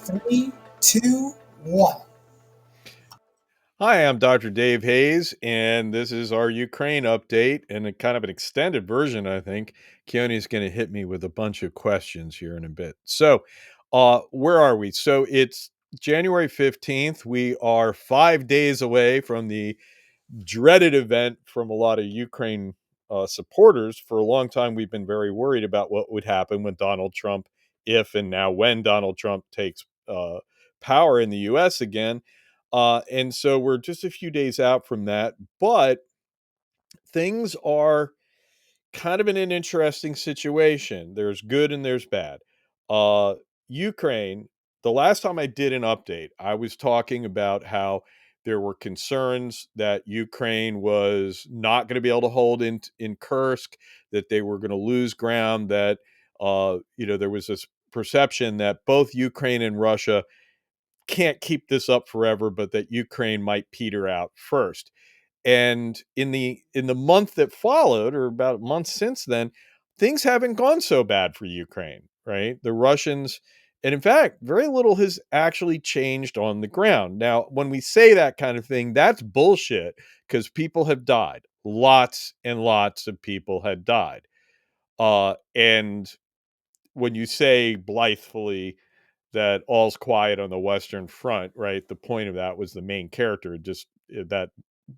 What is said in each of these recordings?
Three, two, one. Hi, I'm Dr. Dave Hayes, and this is our Ukraine update and a kind of an extended version, I think. Keone's going to hit me with a bunch of questions here in a bit. Where are we? So, it's January 15th. We are 5 days away from the dreaded event from a lot of Ukraine supporters. For a long time, we've been very worried about what would happen when Donald Trump, if and now when Donald Trump takes power in the US again. And so we're just a few days out from that, but things are kind of in an interesting situation. There's good and there's bad. Uh, Ukraine, the last time I did an update, I was talking about how there were concerns that Ukraine was not going to be able to hold in Kursk, that they were going to lose ground, that there was this perception that both Ukraine and Russia can't keep this up forever, but that Ukraine might peter out first. And in the month that followed, or about a month since then, things haven't gone so bad for Ukraine, right? The Russians, and in fact, very little has actually changed on the ground. Now, when we say that kind of thing, that's bullshit because people have died. Lots and lots of people had died. And when you say blithely that all's quiet on the Western Front, right? The point of that was the main character just that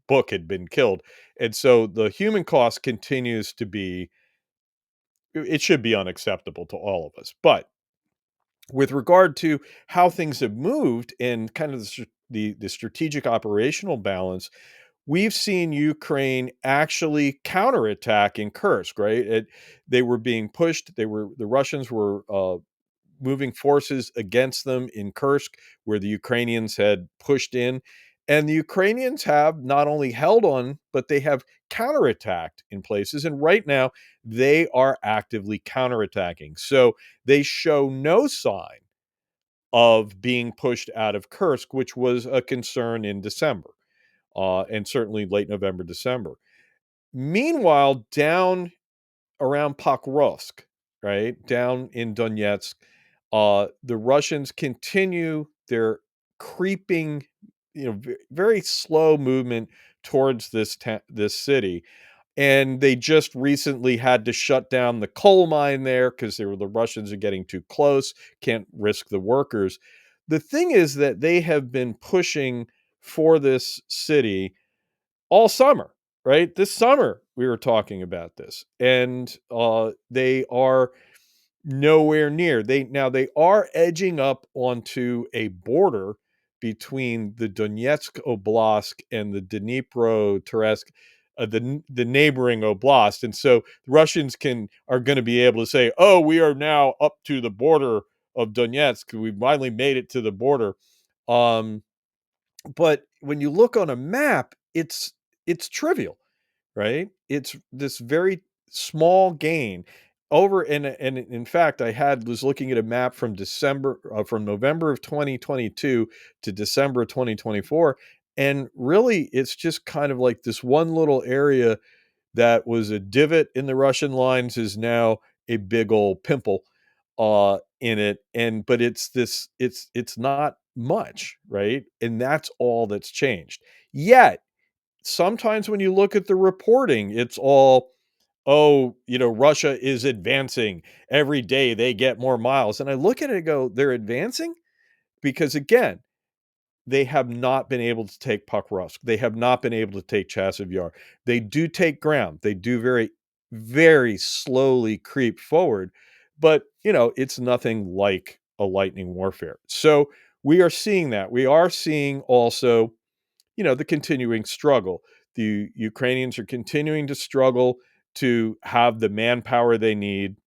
book had been killed. And so the human cost continues to be, it should be unacceptable to all of us. But with regard to how things have moved and kind of the strategic operational balance, we've seen Ukraine actually counterattack in Kursk, right? They were being pushed. The Russians were moving forces against them in Kursk, where the Ukrainians had pushed in. And the Ukrainians have not only held on, but they have counterattacked in places. And right now, they are actively counterattacking. So they show no sign of being pushed out of Kursk, which was a concern in December, and certainly late November, December. Meanwhile, down around Pokrovsk, right down in Donetsk, the Russians continue their creeping, very slow movement towards this city, and they just recently had to shut down the coal mine there because the Russians are getting too close, can't risk the workers. The thing is that they have been pushing for this city all summer, right? This summer we were talking about this, and they are nowhere near. They are edging up onto a border between the Donetsk Oblast and the Dnipro Teresk, the neighboring oblast, and so the Russians are going to be able to say, "Oh, we are now up to the border of Donetsk. We finally made it to the border." Um, but when you look on a map, it's trivial, right? It's this very small gain over, and in fact, was looking at a map from November of 2022 to December of 2024, and really it's just kind of like this one little area that was a divot in the Russian lines is now a big old pimple in it, and but it's not much, right? And that's all that's changed. Yet sometimes when you look at the reporting, it's all, oh, Russia is advancing every day, they get more miles. And I look at it and go, they're advancing because, again, they have not been able to take Pokrovsk. They have not been able to take Chasiv Yar. They do take ground. They do very, very slowly creep forward, but it's nothing like a lightning warfare. So we are seeing that. We are seeing also, the continuing struggle. The Ukrainians are continuing to struggle to have the manpower they need.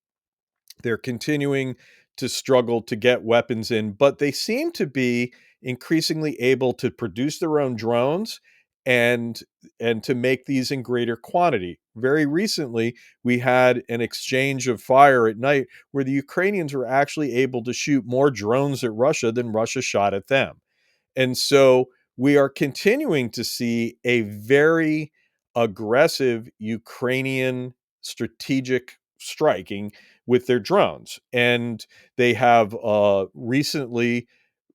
They're continuing to struggle to get weapons in, but they seem to be increasingly able to produce their own drones and to make these in greater quantity. Very recently, we had an exchange of fire at night where the Ukrainians were actually able to shoot more drones at Russia than Russia shot at them. And so we are continuing to see a very aggressive Ukrainian strategic striking with their drones. And they have recently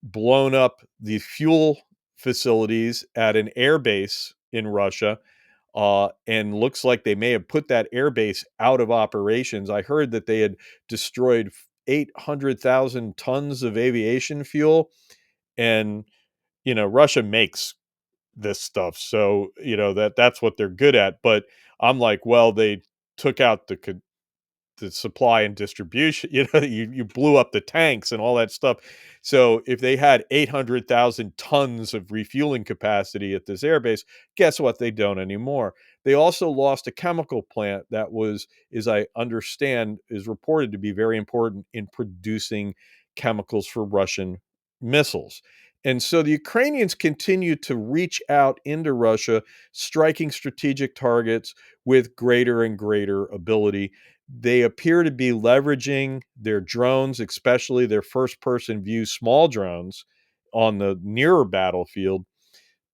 blown up the fuel facilities at an air base in Russia, and looks like they may have put that air base out of operations. I heard that they had destroyed 800,000 tons of aviation fuel, and Russia makes this stuff, so that's what they're good at. But I'm like, well, they took out the supply and distribution. You blew up the tanks and all that stuff. So if they had 800,000 tons of refueling capacity at this airbase, guess what? They don't anymore. They also lost a chemical plant that was, as I understand, is reported to be very important in producing chemicals for Russian missiles. And so the Ukrainians continue to reach out into Russia, striking strategic targets with greater and greater ability. They appear to be leveraging their drones, especially their first person view small drones on the nearer battlefield,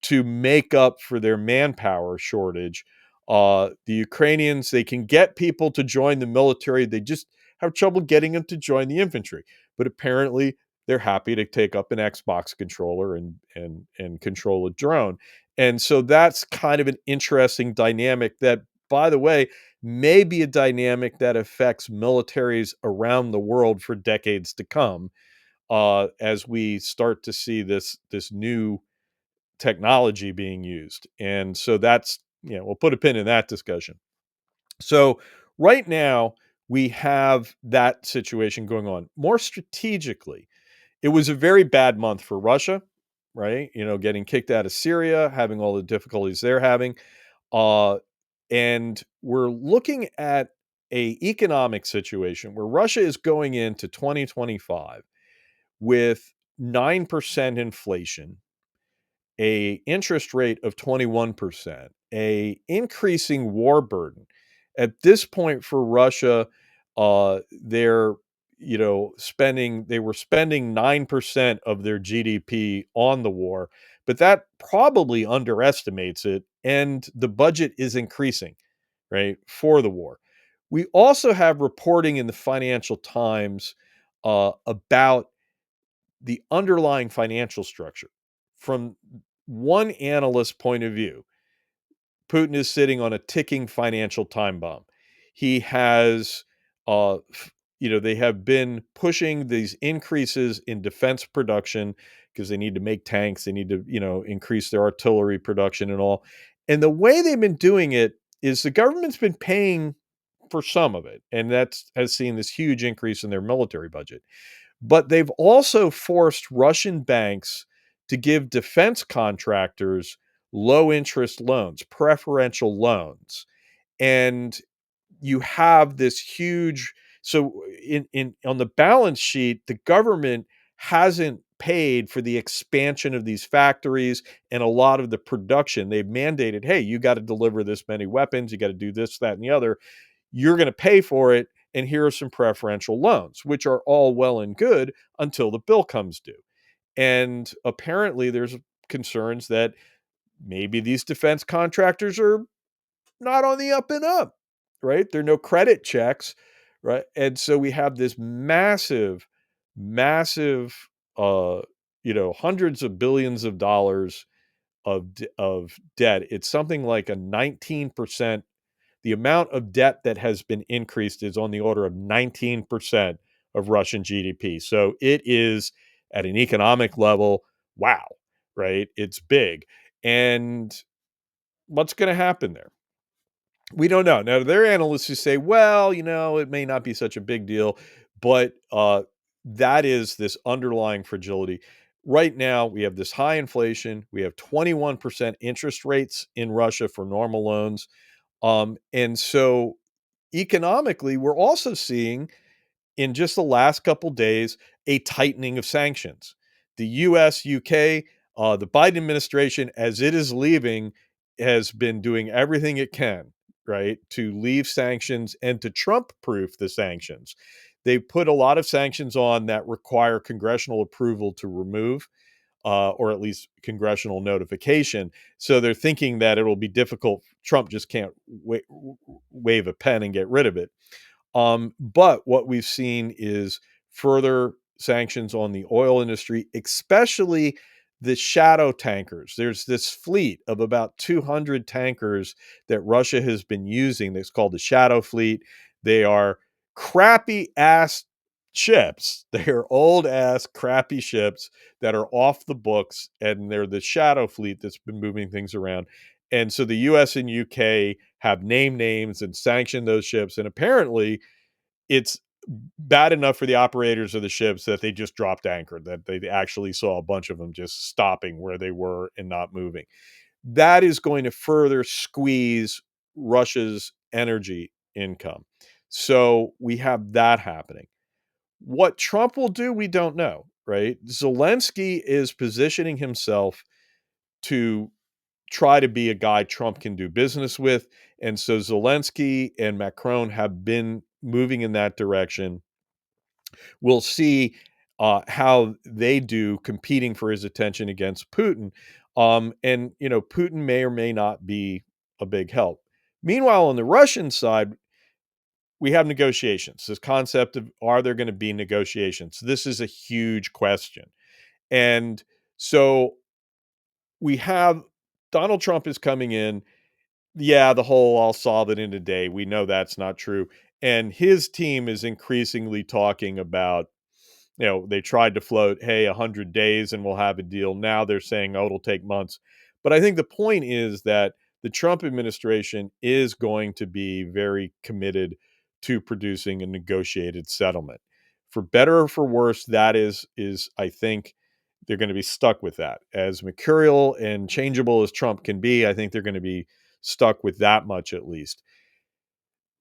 to make up for their manpower shortage. The Ukrainians, they can get people to join the military. They just have trouble getting them to join the infantry. But apparently, they're happy to take up an Xbox controller and control a drone. And so that's kind of an interesting dynamic that, by the way, may be a dynamic that affects militaries around the world for decades to come, as we start to see this new technology being used. And so that's, we'll put a pin in that discussion. So right now, we have that situation going on. More strategically, it was a very bad month for Russia, right? Getting kicked out of Syria, having all the difficulties they're having. Uh, and we're looking at a economic situation where Russia is going into 2025 with 9% inflation, a interest rate of 21%, a increasing war burden. At this point for Russia, they're they were spending 9% of their GDP on the war, but that probably underestimates it, and the budget is increasing, right, for the war. We also have reporting in the Financial Times about the underlying financial structure. From one analyst's point of view, Putin is sitting on a ticking financial time bomb. He has, they have been pushing these increases in defense production because they need to make tanks, they need to, increase their artillery production and all. And the way they've been doing it is the government's been paying for some of it, and that's has seen this huge increase in their military budget. But they've also forced Russian banks to give defense contractors low interest loans, preferential loans. And you have this huge, so in on the balance sheet, the government hasn't paid for the expansion of these factories and a lot of the production. They've mandated, hey, you got to deliver this many weapons, you got to do this, that, and the other. You're going to pay for it, and here are some preferential loans, which are all well and good until the bill comes due. And apparently, there's concerns that maybe these defense contractors are not on the up and up, right? There are no credit checks, right? And so we have this massive, massive, hundreds of billions of dollars of debt. It's something like a 19%. The amount of debt that has been increased is on the order of 19% of Russian GDP. So it is at an economic level, wow, right? It's big. And what's going to happen there? We don't know. Now, there are analysts who say, well, it may not be such a big deal, but that is this underlying fragility. Right now, we have this high inflation. We have 21% interest rates in Russia for normal loans. And so economically, we're also seeing in just the last couple days a tightening of sanctions. The US, UK, the Biden administration, as it is leaving, has been doing everything it can, right, to leave sanctions and to Trump proof the sanctions. They put a lot of sanctions on that require congressional approval to remove, or at least congressional notification. So they're thinking that it'll be difficult. Trump just can't wave a pen and get rid of it. But what we've seen is further sanctions on the oil industry, especially the shadow tankers. There's this fleet of about 200 tankers that Russia has been using that's called the Shadow Fleet. They are crappy ass ships. They're old ass crappy ships that are off the books, and they're the Shadow Fleet that's been moving things around. And so the US and UK have named names and sanctioned those ships. And apparently it's bad enough for the operators of the ships that they just dropped anchor, that they actually saw a bunch of them just stopping where they were and not moving. That is going to further squeeze Russia's energy income. So we have that happening. What Trump will do, we don't know, right? Zelensky is positioning himself to try to be a guy Trump can do business with. And so Zelensky and Macron have been moving in that direction. We'll see how they do competing for his attention against Putin. And, Putin may or may not be a big help. Meanwhile, on the Russian side, we have negotiations. This concept of, are there going to be negotiations? This is a huge question. And so we have Donald Trump is coming in. Yeah, the whole "I'll solve it in a day." We know that's not true. And his team is increasingly talking about, they tried to float, hey, 100 days and we'll have a deal. Now they're saying, oh, it'll take months. But I think the point is that the Trump administration is going to be very committed to producing a negotiated settlement. For better or for worse, that is I think they're going to be stuck with that. As mercurial and changeable as Trump can be, I think they're going to be stuck with that much at least.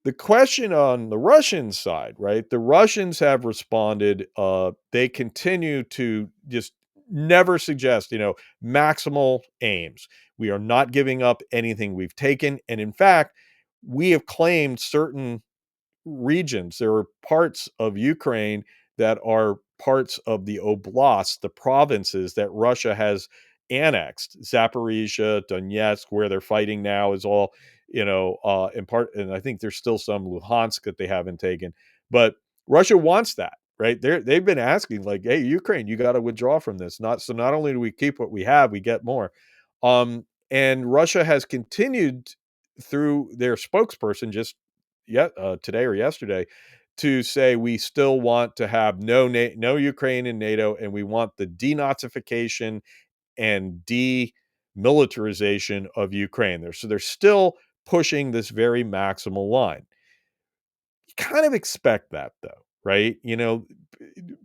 The question on the Russian side, right? The Russians have responded. They continue to just never suggest, maximal aims. We are not giving up anything we've taken. And in fact, we have claimed certain regions. There are parts of Ukraine that are parts of the oblast, the provinces that Russia has annexed. Zaporizhia, Donetsk, where they're fighting now, is all, in part, and I think there's still some Luhansk that they haven't taken. But Russia wants that, right? They've been asking, like, hey, Ukraine, you got to withdraw from this. Not only do we keep what we have, we get more. And Russia has continued through their spokesperson just today or yesterday, to say we still want to have no Ukraine in NATO, and we want the denazification and demilitarization of Ukraine. They're still pushing this very maximal line. You kind of expect that, though, right?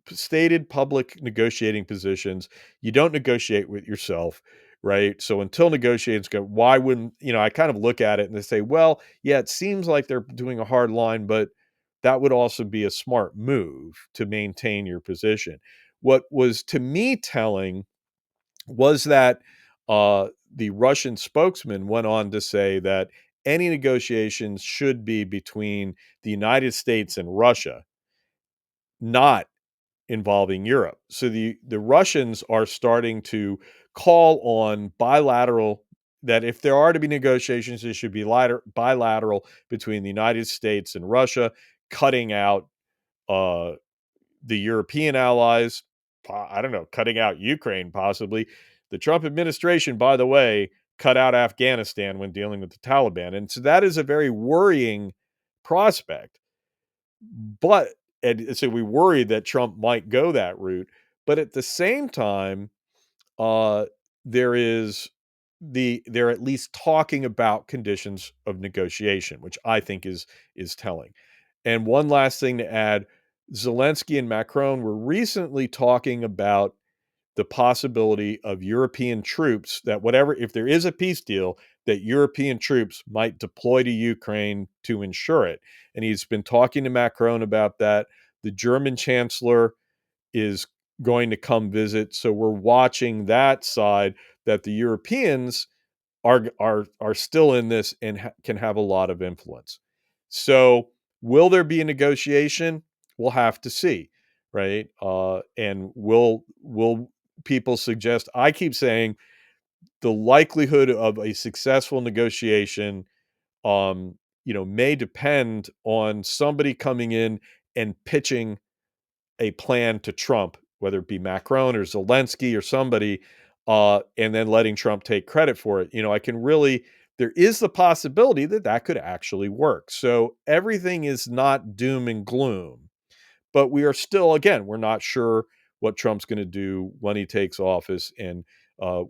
Stated public negotiating positions, you don't negotiate with yourself, right? So until negotiations go, why wouldn't, I kind of look at it and they say, well, yeah, it seems like they're doing a hard line, but that would also be a smart move to maintain your position. What was to me telling was that the Russian spokesman went on to say that any negotiations should be between the United States and Russia, not involving Europe. So the Russians are starting to call on bilateral, that if there are to be negotiations, it should be bilateral between the United States and Russia, cutting out uh, the European allies. I don't know, cutting out Ukraine possibly. The Trump administration, by the way, cut out Afghanistan when dealing with the Taliban, and so that is a very worrying prospect. But and so we worry that Trump might go that route. But at the same time, uh, there is they're at least talking about conditions of negotiation, which I think is telling. And one last thing to add, Zelensky and Macron were recently talking about the possibility of European troops, that whatever, if there is a peace deal, that European troops might deploy to Ukraine to ensure it. And he's been talking to Macron about that. The German chancellor is going to come visit. So we're watching that side, that the Europeans are still in this and can have a lot of influence. So will there be a negotiation? We'll have to see, right? And will people suggest? I keep saying the likelihood of a successful negotiation, may depend on somebody coming in and pitching a plan to Trump, whether it be Macron or Zelensky or somebody, and then letting Trump take credit for it. I can really, there is the possibility that that could actually work. So everything is not doom and gloom, but we are still, again, we're not sure what Trump's going to do when he takes office, and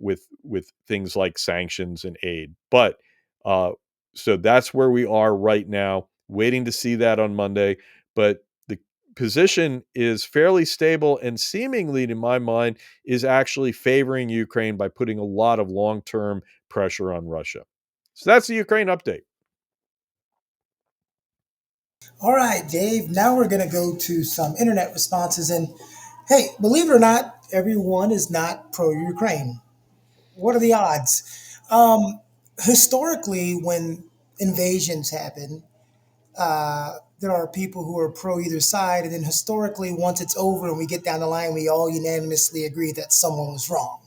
with things like sanctions and aid. But uh, so that's where we are right now, waiting to see that on Monday. But the position is fairly stable, and seemingly, to my mind, is actually favoring Ukraine by putting a lot of long-term pressure on Russia. So that's the Ukraine update. All right, Dave. Now we're going to go to some internet responses. And hey, believe it or not, everyone is not pro Ukraine. What are the odds? Historically, when invasions happen, there are people who are pro either side. And then historically, once it's over and we get down the line, we all unanimously agree that someone was wrong.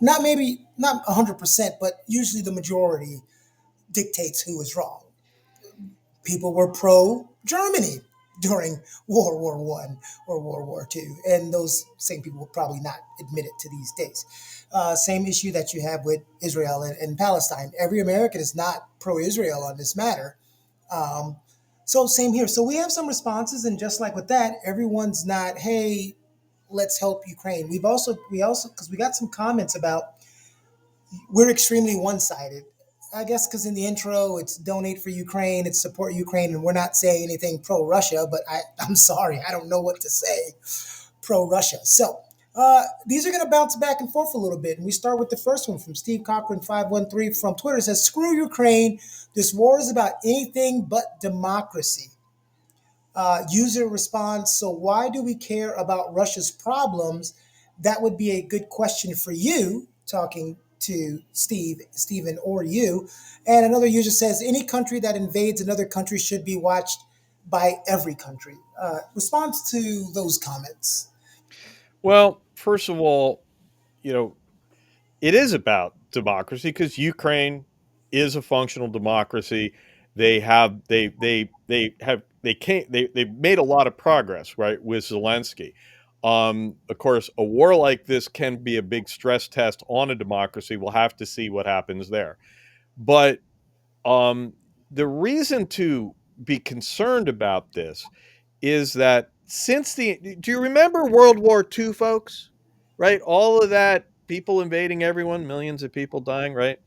Not maybe, not 100%, but usually the majority dictates who is wrong. People were pro Germany during World War One or World War Two, and those same people will probably not admit it to these days. Same issue that you have with Israel and Palestine. Every American is not pro-Israel on this matter. Um, so same here. So we have some responses, and just like with that, everyone's not. Hey, let's help Ukraine. We also because we got some comments about we're extremely one-sided. I guess because in the intro it's donate for Ukraine, it's support Ukraine, and we're not saying anything pro-Russia. But I'm sorry, I don't know what to say pro-Russia. So these are going to bounce back and forth a little bit, and we start with the first one from Steve Cochran 513 from Twitter. It says, "Screw Ukraine. This war is about anything but democracy." User response, "So why do we care about Russia's problems?" That would be a good question for you, talking to Stephen, or you. And another user says, "Any country that invades another country should be watched by every country." Response to those comments. Well, first of all, you know, it is about democracy because Ukraine is a functional democracy. They've made a lot of progress, right, with Zelensky. Of course, a war like this can be a big stress test on a democracy. We'll have to see what happens there. But um, the reason to be concerned about this is that since the do you remember World War II, folks? Right? All of that, people invading everyone, millions of people dying, right?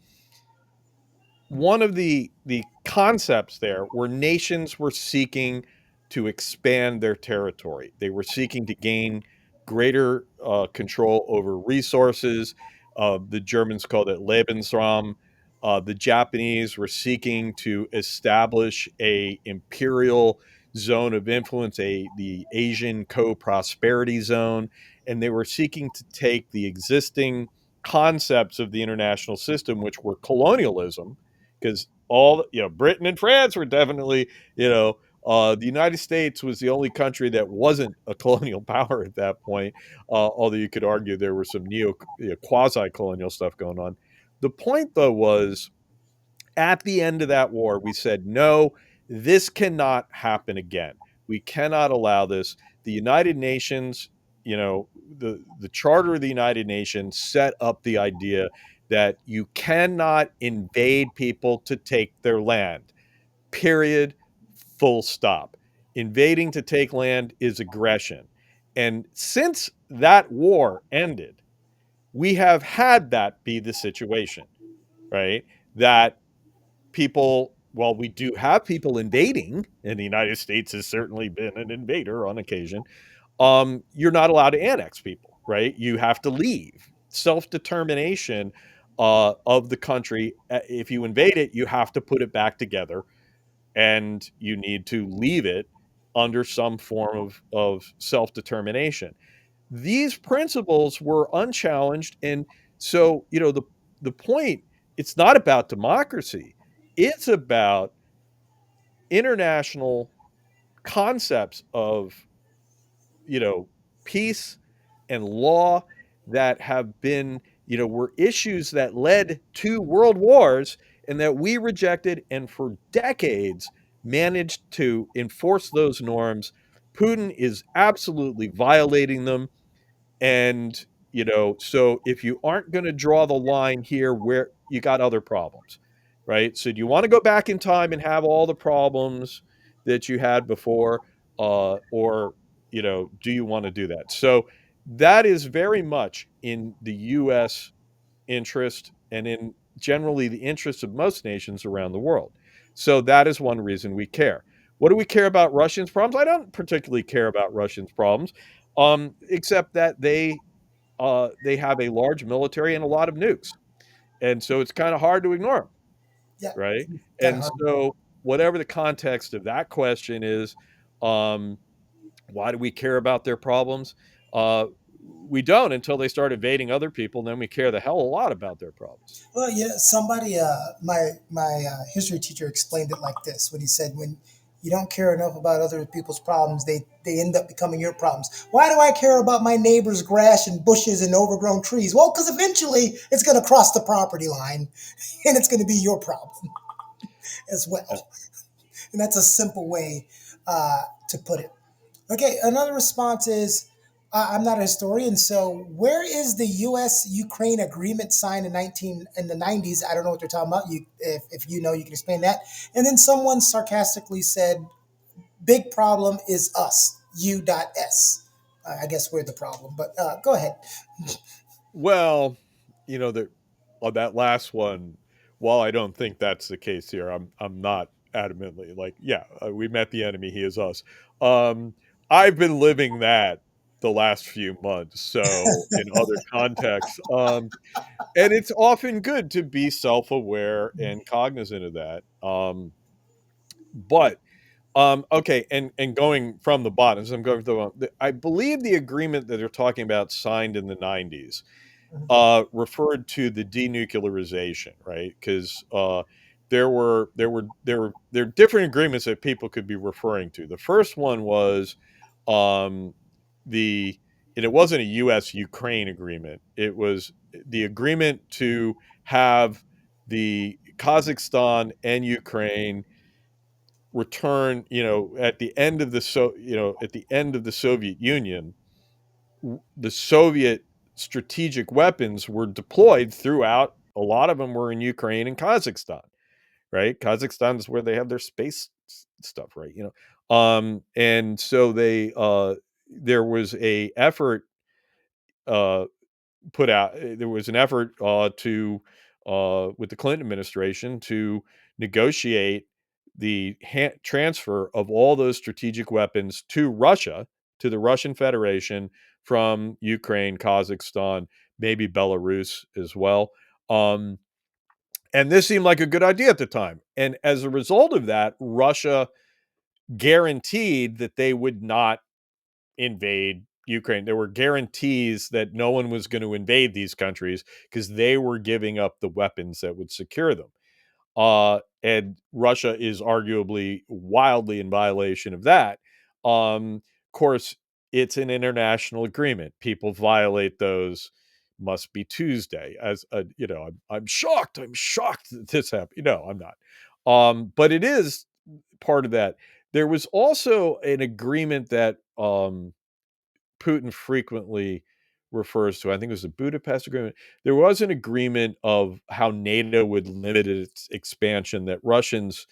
One of the concepts there were nations were seeking to expand their territory. They were seeking to gain greater control over resources. The Germans called it Lebensraum. The Japanese were seeking to establish a imperial zone of influence, the Asian co-prosperity zone, and they were seeking to take the existing concepts of the international system, which were colonialism, because Britain and France were definitely, the United States was the only country that wasn't a colonial power at that point, although you could argue there was some quasi-colonial stuff going on. The point, though, was at the end of that war, we said, no, this cannot happen again. We cannot allow this. The United Nations, the Charter of the United Nations set up the idea that you cannot invade people to take their land, period, full stop. Invading to take land is aggression. And since that war ended, we have had that be the situation, right? That people, well, we do have people invading, and the United States has certainly been an invader on occasion. You're not allowed to annex people, right? You have to leave. Self-determination of the country. If you invade it, you have to put it back together, and you need to leave it under some form of self-determination. These principles were unchallenged, and so the point, it's not about democracy, it's about international concepts of peace and law that have been, were issues that led to world wars, and that we rejected, and for decades managed to enforce those norms Putin is absolutely violating them. And, so if you aren't going to draw the line here, where you got other problems, right? So do you want to go back in time and have all the problems that you had before? Or, do you want to do that? So that is very much in the US interest and in generally the interests of most nations around the world. So that is one reason we care. What do we care about Russians' problems? I don't particularly care about Russians' problems, except that they have a large military and a lot of nukes, and so it's kind of hard to ignore them, Yeah, right? kind of And hard. so whatever the context of that question is, um, why do we care about their problems? Uh, we don't until they start invading other people, and then we care the hell a lot about their problems. Well, yeah, somebody, my history teacher explained it like this when he said, when you don't care enough about other people's problems, they end up becoming your problems. Why do I care about my neighbor's grass and bushes and overgrown trees? Well, because eventually it's going to cross the property line, and it's going to be your problem as Uh, well. And that's a simple way to put it. Okay, another response is, I'm not a historian, so where is the U.S. Ukraine agreement signed in the 90s? I don't know what they're talking about. If you know, you can explain that. And then someone sarcastically said, "Big problem is us, U.S." I guess we're the problem, but go ahead. Well, that on that last one, while I don't think that's the case here, I'm not adamantly like, yeah, we met the enemy, he is us. Um, I've been living that the last few months, so in other contexts, and it's often good to be self-aware and cognizant of that. But okay, and going from the bottom, so I'm going from I believe the agreement that they're talking about signed in the 90s referred to the denuclearization, right? Because there are different agreements that people could be referring to. The first one was um, the and it wasn't a U.S. Ukraine agreement. It was the agreement to have the Kazakhstan and Ukraine return, at the end of at the end of the Soviet Union, the Soviet strategic weapons were deployed throughout. A lot of them were in Ukraine and Kazakhstan, right? Kazakhstan is where they have their space stuff, right? And so there was a effort uh, put out. There was an effort to with the Clinton administration to negotiate the transfer of all those strategic weapons to Russia, to the Russian Federation from Ukraine, Kazakhstan, maybe Belarus as well. Um, and this seemed like a good idea at the time. And as a result of that, Russia guaranteed that they would not invade Ukraine. There were guarantees that no one was going to invade these countries because they were giving up the weapons that would secure them. And Russia is arguably wildly in violation of that. Of course, it's an international agreement. People violate those. Must be Tuesday. As a, I'm shocked. I'm shocked that this happened. No, I'm not. But it is part of that. There was also an agreement that Putin frequently refers to. I think it was the Budapest Agreement. There was an agreement of how NATO would limit its expansion that Russians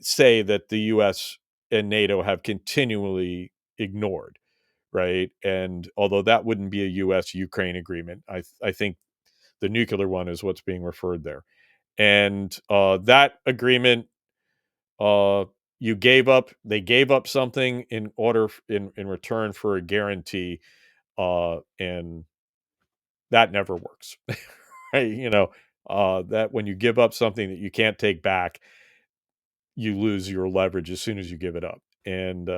say that the US and NATO have continually ignored, right? And although that wouldn't be a US Ukraine agreement, I think the nuclear one is what's being referred there. And that agreement, uh, they gave up something in order in return for a guarantee, and that never works. Right? That when you give up something that you can't take back, you lose your leverage as soon as you give it up. And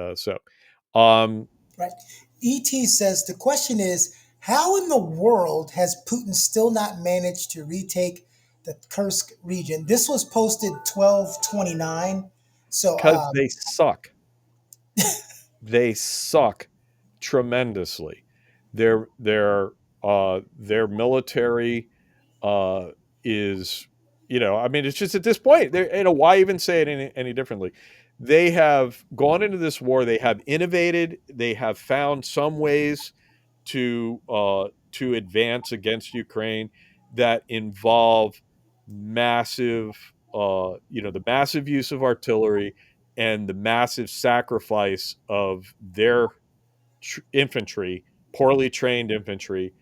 um, Right. ET says the question is, how in the world has Putin still not managed to retake the Kursk region? This was posted 12/29. So, because they suck. They suck tremendously. Their military uh, is, I mean, it's just at this point, why even say it any differently? they have gone into this war. They have innovated. They have found some ways to advance against Ukraine that involve massive, the massive use of artillery and the massive sacrifice of their infantry, poorly trained infantry,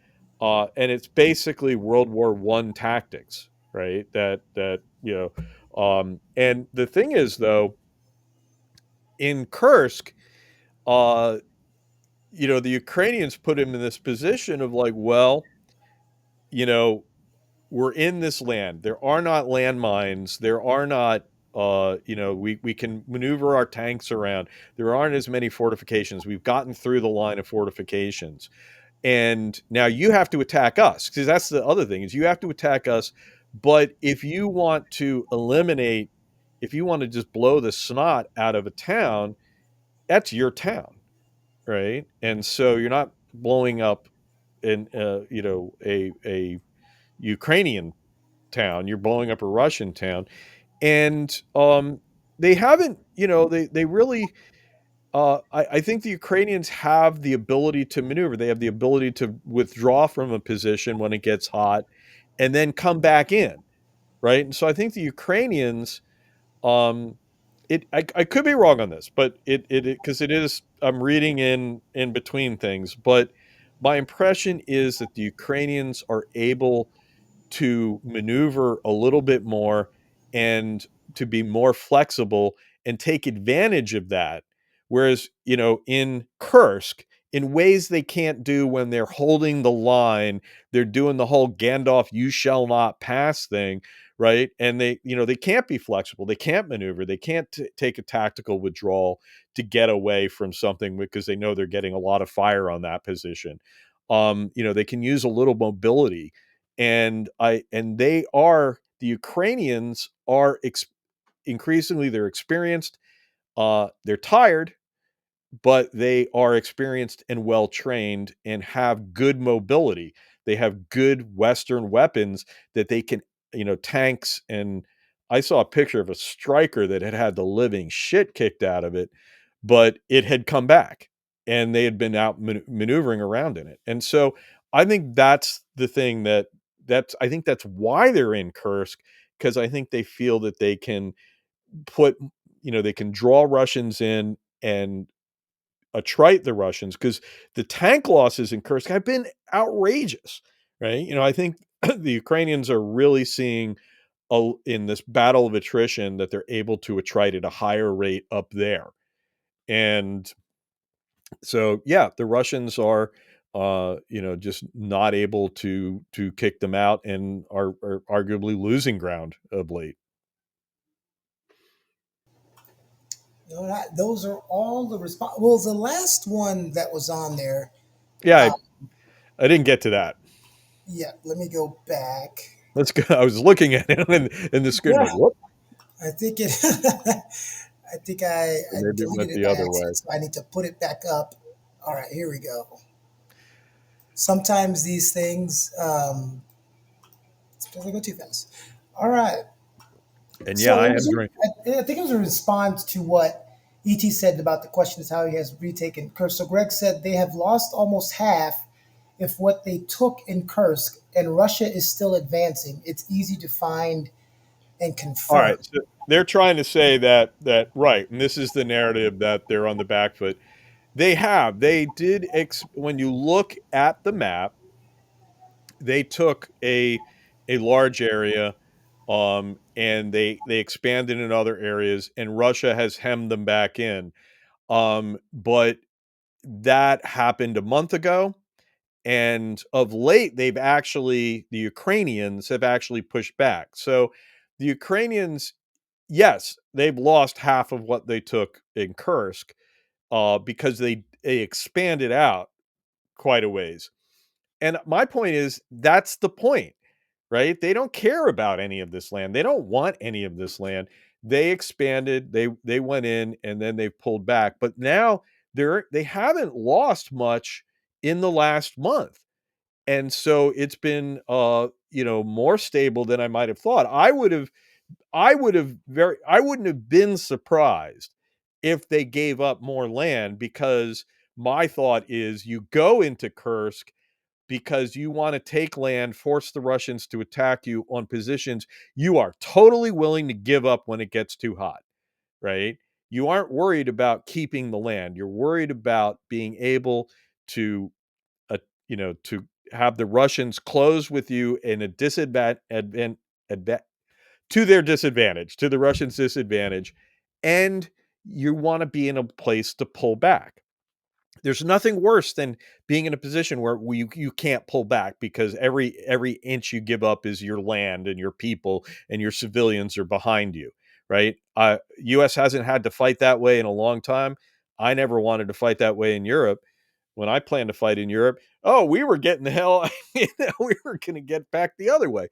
and it's basically World War One tactics, right? And the thing is, though, in Kursk, uh, the Ukrainians put him in this position of like, well, you know, we're in this land. There are not landmines. There are not, we can maneuver our tanks around. There aren't as many fortifications. We've gotten through the line of fortifications. And now you have to attack us, because that's the other thing is you have to attack us. But if you want to just blow the snot out of a town, that's your town, right? And so you're not blowing up a Ukrainian town. You're blowing up a Russian town, and they haven't. They really. I think the Ukrainians have the ability to maneuver. They have the ability to withdraw from a position when it gets hot, and then come back in, right? And so I think the Ukrainians, um, I could be wrong on this, but it because it is I'm reading in between things, but my impression is that the Ukrainians are able to maneuver a little bit more and to be more flexible and take advantage of that. Whereas, in Kursk, in ways they can't do when they're holding the line, they're doing the whole Gandalf, you shall not pass thing, right? And they can't be flexible. They can't maneuver. They can't take a tactical withdrawal to get away from something because they know they're getting a lot of fire on that position. They can use a little mobility, and the Ukrainians are increasingly they're experienced, they're tired, but they are experienced and well trained and have good mobility. They have good Western weapons that they can, tanks. And I saw a picture of a striker that had had the living shit kicked out of it, but it had come back and they had been out maneuvering around in it. And so I think that's the thing I think that's why they're in Kursk, because I think they feel that they can put, they can draw Russians in and attrite the Russians, because the tank losses in Kursk have been outrageous, right? I think the Ukrainians are really seeing in this battle of attrition that they're able to attrite at a higher rate up there. And so, yeah, the Russians are, just not able to kick them out and are arguably losing ground of late. Those are all the response. Well, the last one that was on there. Yeah, Uh, I didn't get to that. yeah, let me go back. Let's go. I was looking at it in the screen, like, Yeah, whoop. I think it. I think I Maybe it deleted went it the by other way. accident, so I need to put it back up. All right, here we go. Sometimes these things, sometimes they go too fast. All right. And yeah, So I it am was. drinking. I think it was a response to what ET said about the question is how he has retaken Kursk. So Greg said they have lost almost half if what they took in Kursk, and Russia is still advancing. It's easy to find and All confirm. right, so they're trying to say that right, and this is the narrative that they're on the back foot. They did when you look at the map, they took a large area, and they expanded in other areas, and Russia has hemmed them back in. But that happened a month ago, and of late the Ukrainians have actually pushed back. So the Ukrainians, yes, they've lost half of what they took in Kursk, because they expanded out quite a ways. And my point is that's the point, right? They don't care about any of this land. They don't want any of this land. They expanded, they went in, and then they pulled back. But now they haven't lost much in the last month. And so it's been more stable than I might have thought. I wouldn't have been surprised if they gave up more land, because my thought is you go into Kursk because you want to take land, force the Russians to attack you on positions you are totally willing to give up when it gets too hot, right? You aren't worried about keeping the land. You're worried about being able to, uh, to have the Russians close with you in a disadvantage, to their disadvantage, to the Russians' disadvantage, and you want to be in a place to pull back. There's nothing worse than being in a position where you can't pull back because every inch you give up is your land and your people and your civilians are behind you, right? U.S. hasn't had to fight that way in a long time. I never wanted to fight that way in Europe. When I planned to fight in Europe, oh, we were getting the hell, we were going to get back the other way.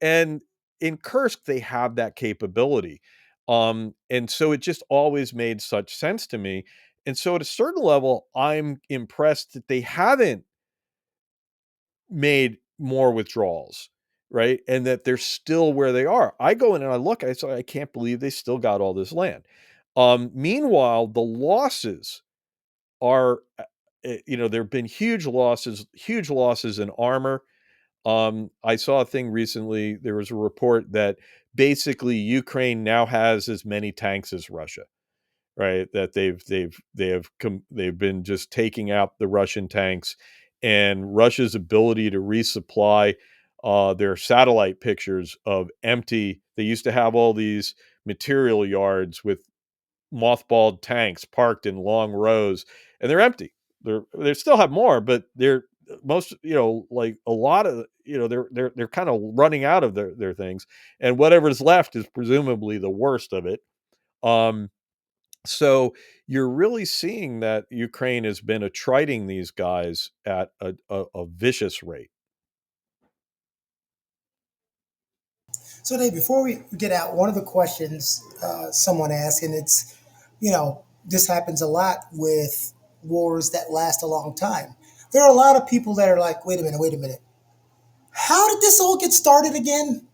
And in Kursk, they have that capability. And so it just always made such sense to me. And so at a certain level, I'm impressed that they haven't made more withdrawals, right? And that they're still where they are. I go in and I look, I say, I can't believe they still got all this land. Meanwhile, the losses are, there have been huge losses in armor. I saw a thing recently. There was a report that basically Ukraine now has as many tanks as Russia, right? That they've been just taking out the Russian tanks, and Russia's ability to resupply. Their satellite pictures of empty. They used to have all these material yards with mothballed tanks parked in long rows, and they're empty. They still have more, but they're most, like a lot of, they're kind of running out of their things, and whatever's left is presumably the worst of it. Um, so you're really seeing that Ukraine has been attriting these guys at a vicious rate. So, Dave, before we get out, one of the questions someone asked, and it's, this happens a lot with wars that last a long time. There are a lot of people that are like, wait a minute. How did this all get started again?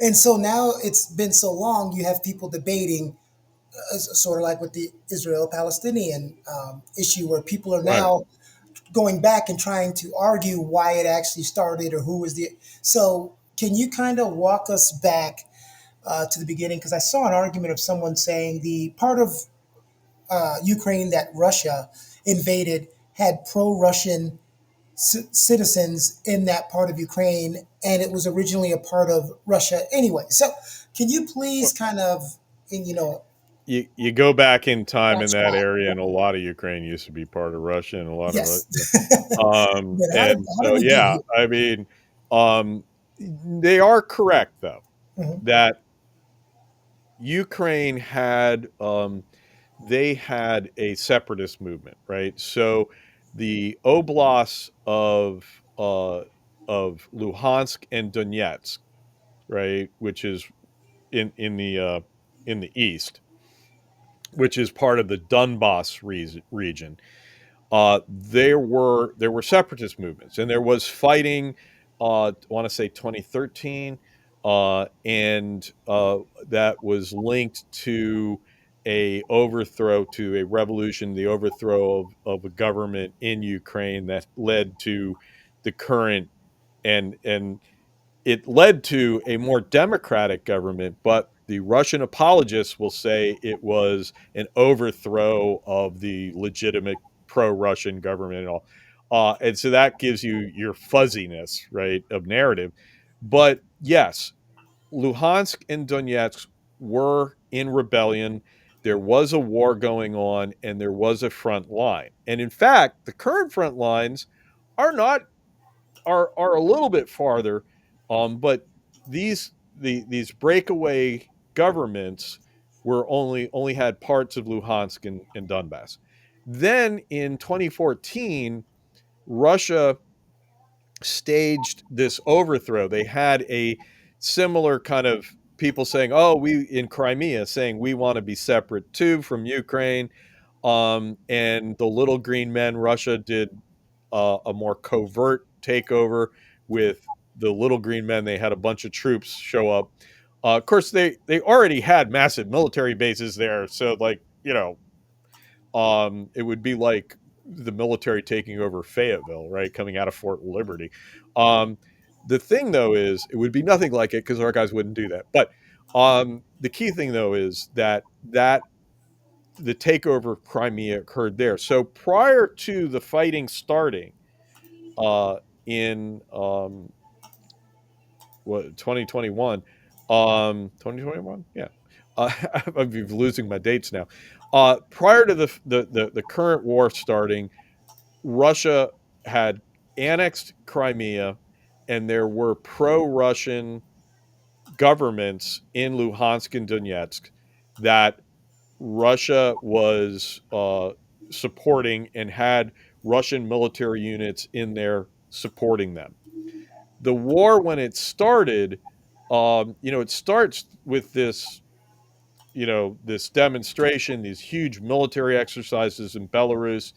And so now it's been so long, you have people debating, sort of like with the Israel Palestinian issue, where people are Right. now going back and trying to argue why it actually started or who was the. So, can you kind of walk us back to the beginning? Because I saw an argument of someone saying the part of Ukraine that Russia invaded had pro Russian citizens in that part of Ukraine, and it was originally a part of Russia anyway. So, can you please Well, kind of, you know, you go back in time in that's that why? area, and a lot of Ukraine used to be part of Russia, and a lot of Yes. But and how did so we get yeah, here? I mean, um, they are correct though Mhm. that Ukraine had they had a separatist movement, right? So the oblasts of Luhansk and Donetsk, right, which is in the east, which is part of the Donbass region. There were separatist movements, and there was fighting. I want to say 2013, and that was linked to a revolution, the overthrow of a government in Ukraine that led to the current, and it led to a more democratic government, but the Russian apologists will say it was an overthrow of the legitimate pro-Russian government and all. And so that gives you your fuzziness, right, of narrative. But yes, Luhansk and Donetsk were in rebellion. There was a war going on, and there was a front line. And in fact, the current front lines are not are a little bit farther, but these breakaway governments were only had parts of Luhansk and Donbass. Then in 2014, Russia staged this overthrow. They had a similar kind of people saying, "Oh, we in Crimea saying we want to be separate too from Ukraine." And the Little Green Men, Russia did a more covert takeover with the Little Green Men. They had a bunch of troops show up, Of course, they already had massive military bases there, so like it would be like the military taking over Fayetteville, right, coming out of Fort Liberty. Um, the thing though is it would be nothing like it because our guys wouldn't do that. But the key thing though is that the takeover of Crimea occurred there. So prior to the fighting starting uh, in what 2021, 2021, yeah. I'm losing my dates now. Prior to the current war starting, Russia had annexed Crimea, and there were pro-Russian governments in Luhansk and Donetsk that Russia was supporting and had Russian military units in there supporting them. The war, when it started, it starts with this demonstration, these huge military exercises in Belarus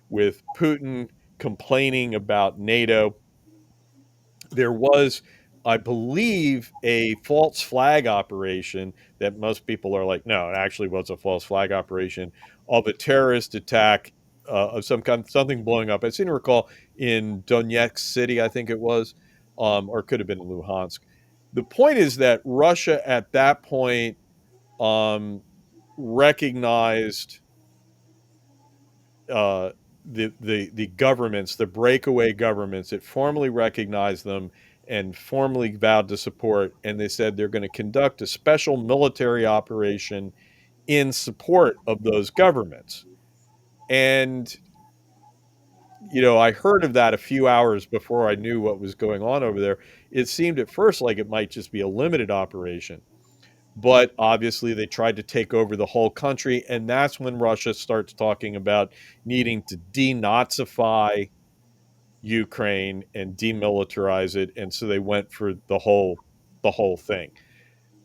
with Putin complaining about NATO. There was, I believe, a false flag operation that most people are like, no, it actually was a false flag operation of a terrorist attack of some kind, something blowing up. I seem to recall in Donetsk City, I think it was, or it could have been in Luhansk. The point is that Russia at that point um, recognized uh, the governments, the breakaway governments. It formally recognized them and formally vowed to support. And they said they're going to conduct a special military operation in support of those governments. And I heard of that a few hours before I knew what was going on over there. It seemed at first like it might just be a limited operation. But obviously, they tried to take over the whole country. And that's when Russia starts talking about needing to denazify Ukraine and demilitarize it. And so they went for the whole thing.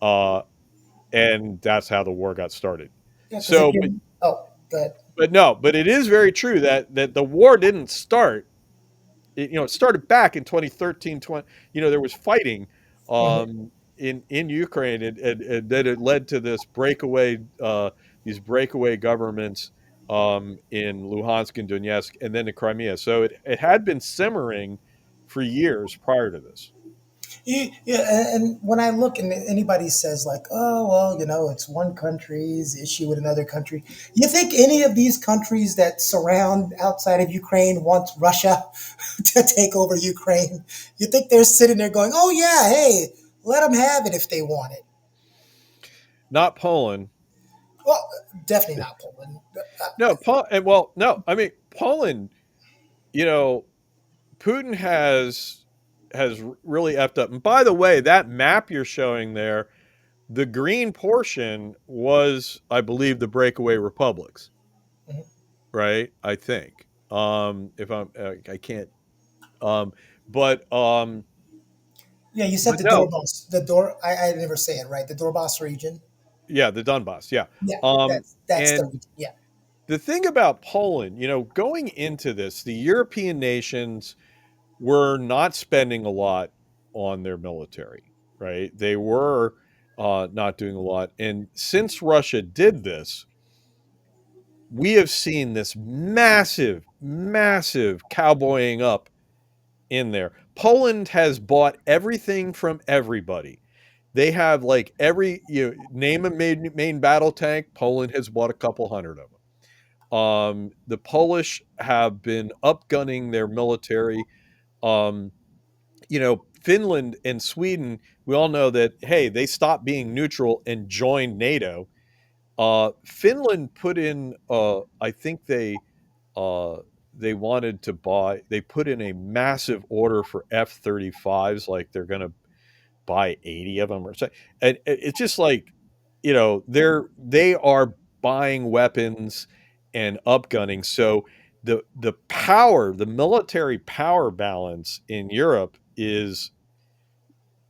Uh, and that's how the war got started. Yeah, because if So, but, you, oh, good. but no, but it is very true that the war didn't start. It started back in 2013, 20, there was fighting in Ukraine, and then it led to these breakaway governments in Luhansk and Donetsk, and then the Crimea. So it had been simmering for years prior to this. Yeah, and when I look and anybody says like, oh well, it's one country's issue with another country. You think any of these countries that surround outside of Ukraine want Russia to take over Ukraine? You think they're sitting there going, oh yeah, hey, let them have it if they want it? Not Poland. Well, definitely not Poland. No, well, no, I mean Poland. You know, Putin has really effed up. And by the way, that map you're showing there, the green portion was, I believe, the breakaway republics, Mhm. right? I think. If I can't. Um, but Yeah, you said but the no, Donbass, the door. I never say it right. The Donbass region. yeah, the Donbass, yeah. Yeah, Um, that's the and region. Yeah. the thing about Poland, going into this, the European nations were not spending a lot on their military, right? They were not doing a lot. And since Russia did this, we have seen this massive, massive cowboying up in there. Poland has bought everything from everybody. They have like name a main battle tank. Poland has bought a couple hundred of them. The Polish have been upgunning their military. Um, Finland and Sweden, we all know that, hey, they stopped being neutral and joined NATO. Finland put in, I think uh, they wanted to buy, they put in a massive order for F-35s, like they're going to buy 80 of them or so. And it's just like, they are buying weapons and upgunning. So the military power balance in Europe is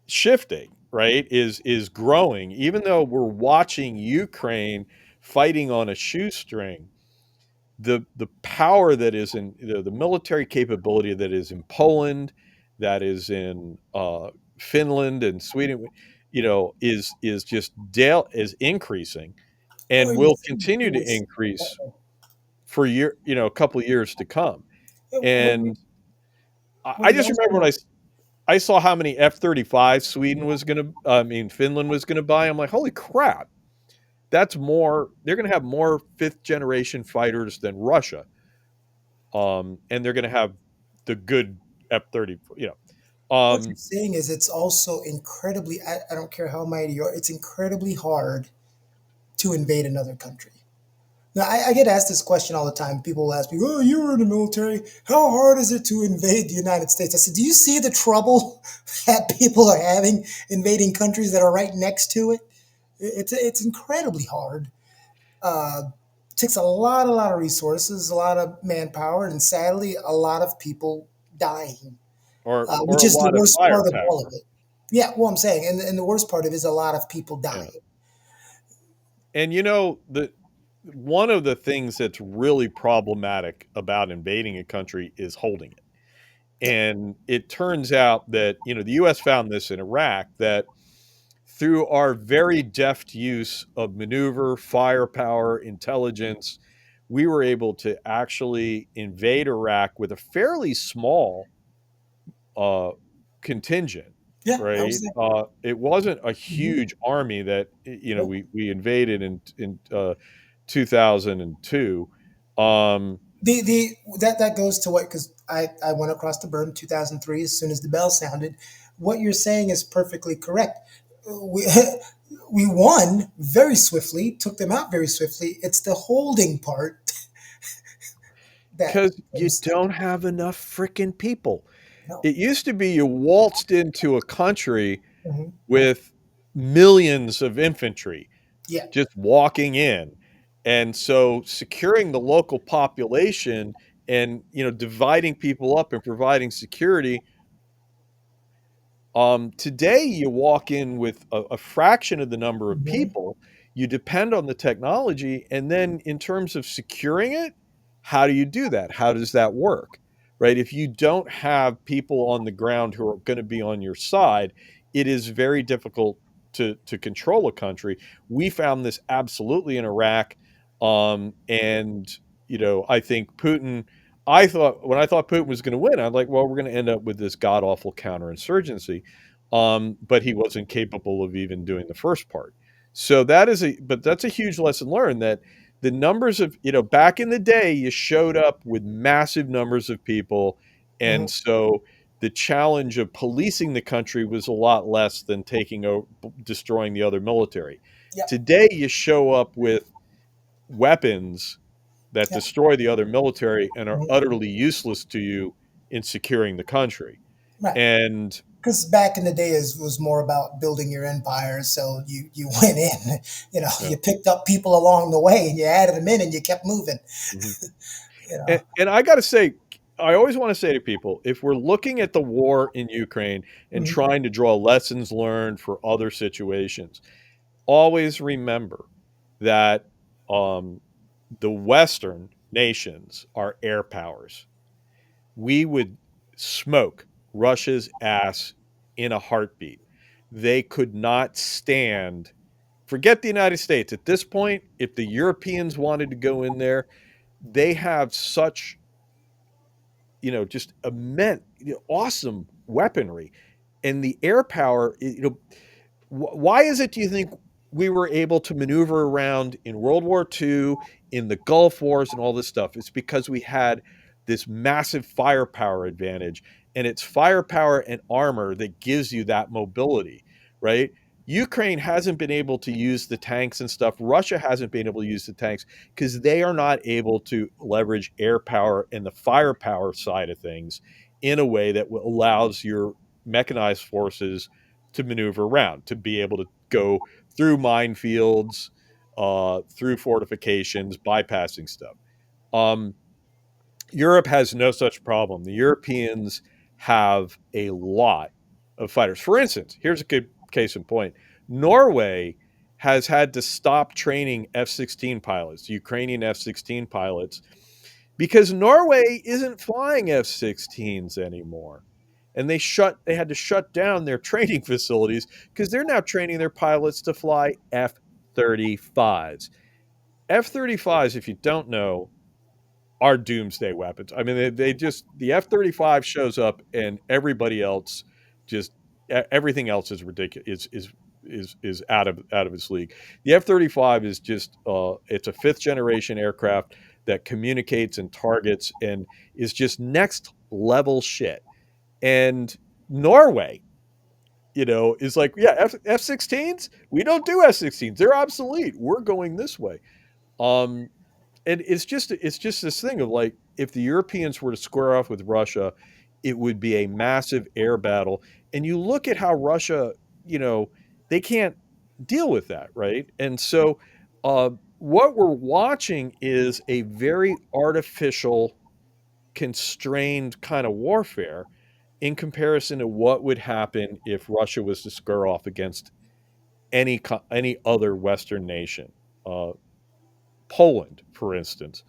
shifting, right? Is growing, even though we're watching Ukraine fighting on a shoestring. The power that is in the military capability that is in Poland, that is in Finland and Sweden. is just dale is increasing Or and you will see continue to force. increase for a couple of years to come. When And when I the just bell remember when started, I saw how many F-35 Sweden was going to, I mean, Finland was going to buy. I'm like, holy crap, that's more. They're going to have more fifth generation fighters than Russia, and they're going to have the good F-30. what you're Um, saying is it's also incredibly. I don't care how mighty you are. It's incredibly hard to invade another country. Now, I get asked this question all the time. People will ask me, "Oh, you were in the military. How hard is it to invade the United States?" I said, "Do you see the trouble that people are having invading countries that are right next to it? It's incredibly hard. It takes a lot of resources, a lot of manpower, and sadly, a lot of people dying, or which a is the lot of worst part of all of firepower. it. Yeah, well, I'm saying, and the worst part of it is a lot of people Yeah. dying. And the one of the things that's really problematic about invading a country is holding it. Yeah, And it turns out that, the US found this in Iraq that through our very deft use of maneuver, firepower, intelligence, we were able to actually invade Iraq with a fairly small uh, contingent, yeah, I was right? there. It wasn't a Mhm. huge army that Nope. we invaded in 2002. Um, The that goes to what, because I went across the burn in 2003 as soon as the bell sounded. What you're saying is perfectly correct. We we won very swiftly, took them out very swiftly. It's the holding part that because you becomes like, don't have enough freaking people. no. It used to be you waltzed into a country Mhm. with millions of infantry Yeah. just walking in. And so securing the local population and, dividing people up and providing security. Today, you walk in with a fraction of the number of Mhm. people. You depend on the technology, and then in terms of securing it, how do you do that? How does that work? Right? If you don't have people on the ground who are going to be on your side, it is very difficult to control a country. We found this absolutely in Iraq, and I think Putin. I thought when I thought Putin was going to win, I'm like, well, we're going to end up with this god awful counterinsurgency, but he wasn't capable of even doing the first part. So that's a huge lesson learned that the numbers of, back in the day, you showed up with massive numbers of people. And Mhm. so the challenge of policing the country was a lot less than taking over, destroying the other military. Yeah. Today, you show up with weapons that Yeah. destroy the other military and are Mhm. utterly useless to you in securing the country. Right. And Because back in the day, it was more about building your empire. So you went in, yeah. you picked up people along the way and you added them in and you kept moving. Mhm. You know. And I got to say, I always want to say to people, if we're looking at the war in Ukraine and Mhm. trying to draw lessons learned for other situations, always remember that um, the Western nations are air powers. We would smoke Russia's ass in a heartbeat. They could not stand. Forget the United States. At this point, if the Europeans wanted to go in there, they have such, just immense, awesome weaponry. And the air power, why is it, do you think, we were able to maneuver around in World War II, in the Gulf Wars, and all this stuff? It's because we had this massive firepower advantage, and it's firepower and armor that gives you that mobility, right? Ukraine hasn't been able to use the tanks and stuff. Russia hasn't been able to use the tanks because they are not able to leverage air power and the firepower side of things in a way that allows your mechanized forces to maneuver around, to be able to go through minefields, through fortifications, bypassing stuff. Um, Europe has no such problem. The Europeans have a lot of fighters. For instance, here's a good case in point. Norway has had to stop training F-16 pilots, Ukrainian F-16 pilots, because Norway isn't flying F-16s anymore. and they had to shut down their training facilities because they're now training their pilots to fly F-35s. F-35s, if you don't know, are doomsday weapons. I mean, they just the F-35 shows up and everybody else just everything else is ridiculous. Is out of its league. The F-35 is just it's a fifth generation aircraft that communicates and targets and is just next level shit. And Norway, is like, yeah, F-16s. We don't do F-16s. They're obsolete. We're going this way. Um, and it's just this thing of like, if the Europeans were to square off with Russia, it would be a massive air battle. And you look at how Russia, you know, they can't deal with that, right? And so, what we're watching is a very artificial, constrained kind of warfare in comparison to what would happen if Russia was to square off against any other Western nation, uh, Poland, for instance.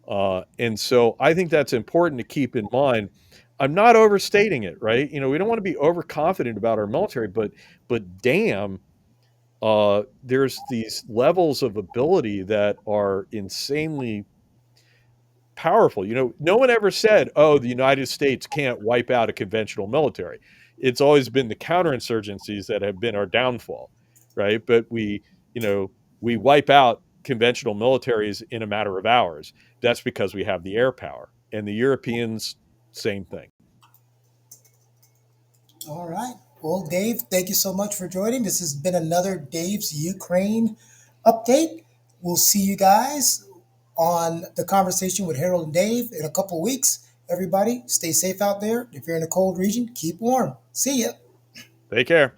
And so I think that's important to keep in mind. I'm not overstating it, right? We don't want to be overconfident about our military, but damn, there's these levels of ability that are insanely powerful. No one ever said, "Oh, the United States can't wipe out a conventional military." It's always been the counterinsurgencies that have been our downfall, right? But you know, we wipe out conventional militaries in a matter of hours. That's because we have the air power. And the Europeans, same thing. All right. Well, Dave, thank you so much for joining. This has been another Dave's Ukraine update. We'll see you guys on the conversation with Harold and Dave in a couple weeks. Everybody, stay safe out there. If you're in a cold region, keep warm. See ya. Take care.